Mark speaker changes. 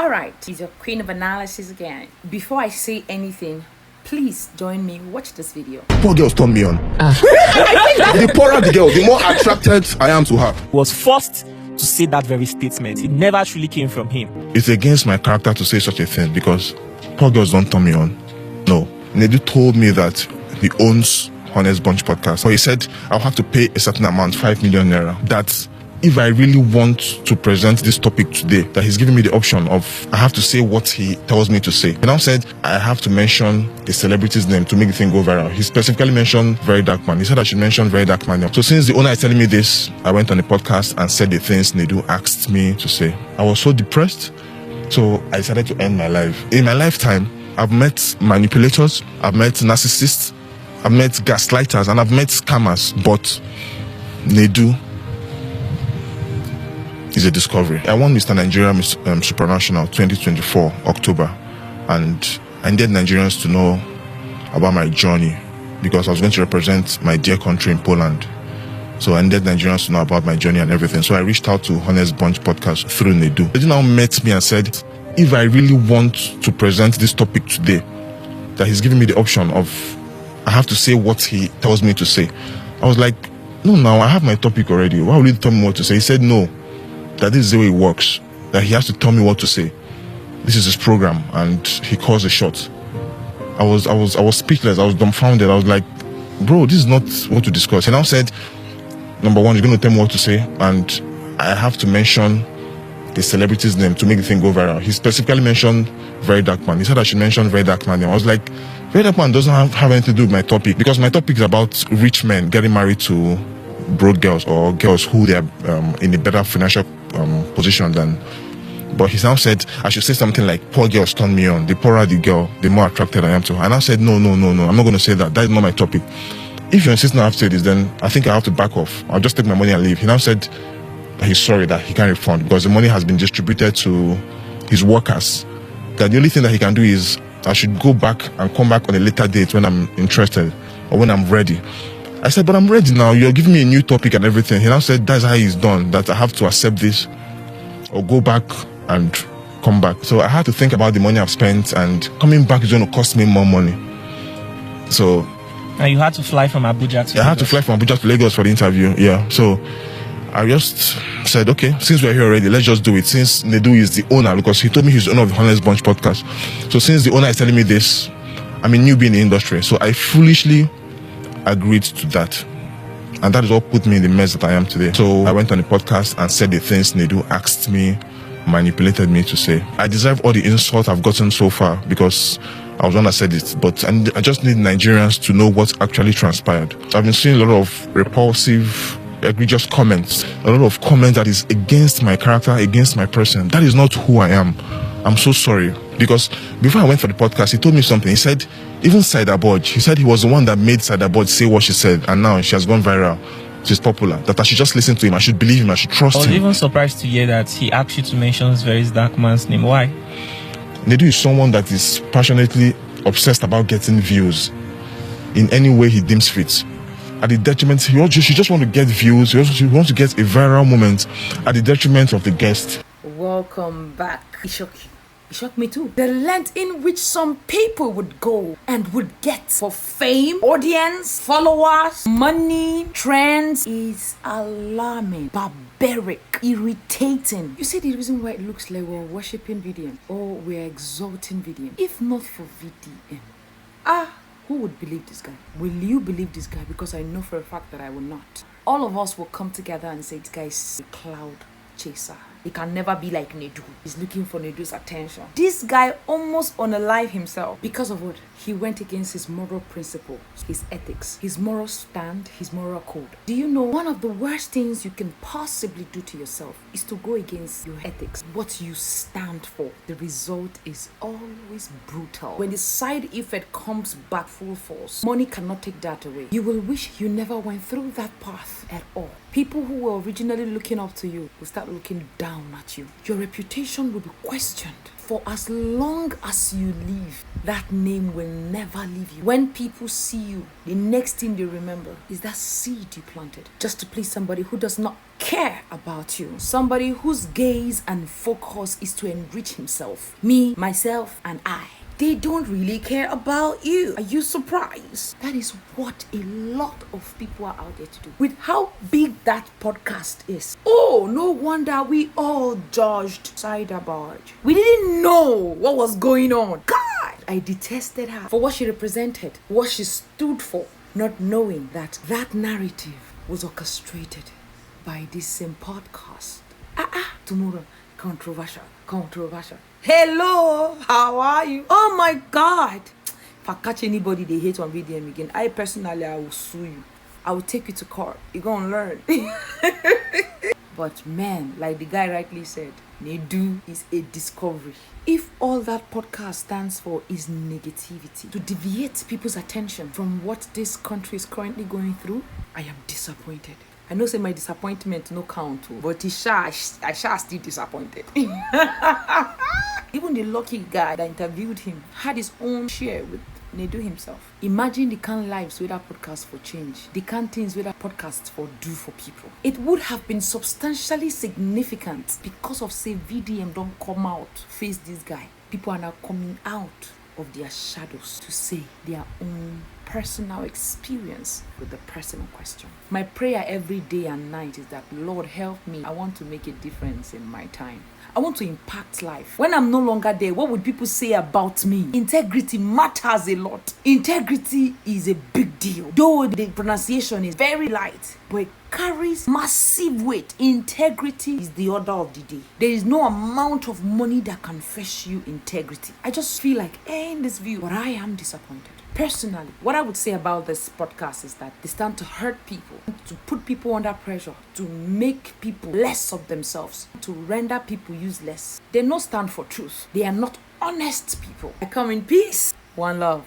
Speaker 1: Alright, it's your queen of analysis again. Before I say anything, please join me, watch this video.
Speaker 2: Poor girls turn me on. The poorer the girl, the more attracted I am to her.
Speaker 3: Was forced to say that very statement. It never truly came from him.
Speaker 2: It's against my character to say such a thing because poor girls don't turn me on. No. Nedu told me that he owns Honest Bunch podcast. So he said I'll have to pay a certain amount, 5 million naira. That if I really want to present this topic today, that he's giving me the option of I have to say what he tells me to say. He now said I have to mention a celebrity's name to make the thing go viral. He specifically mentioned Very Dark Man. He said I should mention Very Dark Man. So since the owner is telling me this, I went on the podcast and said the things Nedu asked me to say. I was so depressed, so I decided to end my life. In my lifetime, I've met manipulators, I've met narcissists, I've met gaslighters, and I've met scammers, but Nedu is a discovery. I won Mr. Nigeria Supranational 2024 October, and I needed Nigerians to know about my journey because I was going to represent my dear country in Poland. So I needed Nigerians to know about my journey and everything. So I reached out to Honest Bunch podcast through Nedu. They now met me and said, if I really want to present this topic today, that he's giving me the option of I have to say what he tells me to say. I was like, no, now I have my topic already. Why would you tell me what to say? He said, no, that this is the way it works, that he has to tell me what to say. This is his program, and he calls the shot. I was speechless. I was dumbfounded. I was like, bro, this is not what to discuss. He now said, number one, you're going to tell me what to say, and I have to mention the celebrity's name to make the thing go viral. He specifically mentioned Very Dark Man. He said I should mention Very Dark Man. I was like, Very Dark Man doesn't have anything to do with my topic, because my topic is about rich men getting married to broke girls or girls who they are in a better financial position than. But he now said I should say something like poor girls turn me on. The poorer the girl, the more attracted I am to her. And I said no, I'm not going to say that. That is not my topic. If you insist not to say this, then I think I have to back off. I'll just take my money and leave. He now said that he's sorry that he can't refund because the money has been distributed to his workers. That the only thing that he can do is I should go back and come back on a later date when I'm interested or when I'm ready. I said, but I'm ready now. You're giving me a new topic and everything. He now said that's how he's done, that I have to accept this or go back and come back. So I had to think about the money I've spent, and coming back is going to cost me more money. So
Speaker 3: And you had to fly from Abuja to
Speaker 2: I had to fly from Abuja to Lagos for the interview. Yeah. So I just said, okay, since we're here already, let's just do it. Since Nedu is the owner, because he told me he's the owner of the Honest Bunch podcast. So since the owner is telling me this, I'm a newbie in the industry. So I foolishly agreed to that. And that is what put me in the mess that I am today. So I went on the podcast and said the things Nedu asked me, manipulated me to say. I deserve all the insults I've gotten so far because I was the one that said it. But I just need Nigerians to know what actually transpired. I've been seeing a lot of repulsive, egregious comments. A lot of comments that is against my character, against my person. That is not who I am. I'm so sorry. Because before I went for the podcast, he told me something. He said, even Sidaboj, he said he was the one that made Sidaboj say what she said, and now she has gone viral. She's popular. That I should just listen to him. I should believe him. I should trust him.
Speaker 3: I was even surprised to hear that he asked you to mention Very Dark Man's name. Why?
Speaker 2: Nedu is someone that is passionately obsessed about getting views in any way he deems fit. At the detriment, he just want to get views. He wants to get a viral moment at the detriment of the guest.
Speaker 1: Welcome back. It shocked me too. The length in which some people would go and would get for fame, audience, followers, money, trends is alarming, barbaric, irritating. You see the reason why it looks like we're worshipping VDM or we're exalting VDM. If not for VDM, who would believe this guy? Will you believe this guy? Because I know for a fact that I will not. All of us will come together and say this guy is a cloud chaser. He can never be like Nedu. He's looking for Nedu's attention. This guy almost unalive himself. Because of what? He went against his moral principles, his ethics, his moral stand, his moral code. Do you know one of the worst things you can possibly do to yourself is to go against your ethics, what you stand for? The result is always brutal. When the side effect comes back full force, money cannot take that away. You will wish you never went through that path at all. People who were originally looking up to you will start looking down down at you. Your reputation will be questioned. For as long as you live, that name will never leave you. When people see you, the next thing they remember is that seed you planted just to please somebody who does not care about you. Somebody whose gaze and focus is to enrich himself. Me, myself, and I. They don't really care about you. Are you surprised? That is what a lot of people are out there to do. With how big that podcast is. Oh, no wonder we all judged Saida Barge. We didn't know what was going on. God! I detested her for what she represented, what she stood for, not knowing that that narrative was orchestrated by this same podcast. Tomorrow, controversial. Hello, how are you? Oh my God. If I catch anybody they hate on VDM again, I will sue you. I will take you to court. You're gonna learn. But man, like the guy rightly said, Nedu is a discovery. If all that podcast stands for is negativity, to deviate people's attention from what this country is currently going through, I am disappointed. I know say my disappointment no count, but I shall still disappointed. Even the lucky guy that interviewed him had his own share with Nedu himself. Imagine the kind of lives with that podcast for change, the kind of things with that podcast for do for people. It would have been substantially significant because of say VDM don't come out face this guy. People are now coming out of their shadows to say their own personal experience with the person in question. My prayer every day and night is that, Lord, help me. I want to make a difference in my time. I want to impact life. When I'm no longer there, what would people say about me? Integrity matters a lot. Integrity is a big deal. Though the pronunciation is very light, but it carries massive weight. Integrity is the order of the day. There is no amount of money that can fetch you integrity. I just feel like in this view, but I am disappointed. Personally, what I would say about this podcast is that they stand to hurt people, to put people under pressure, to make people less of themselves, to render people useless. They don't stand for truth. They are not honest people. I come in peace. One love.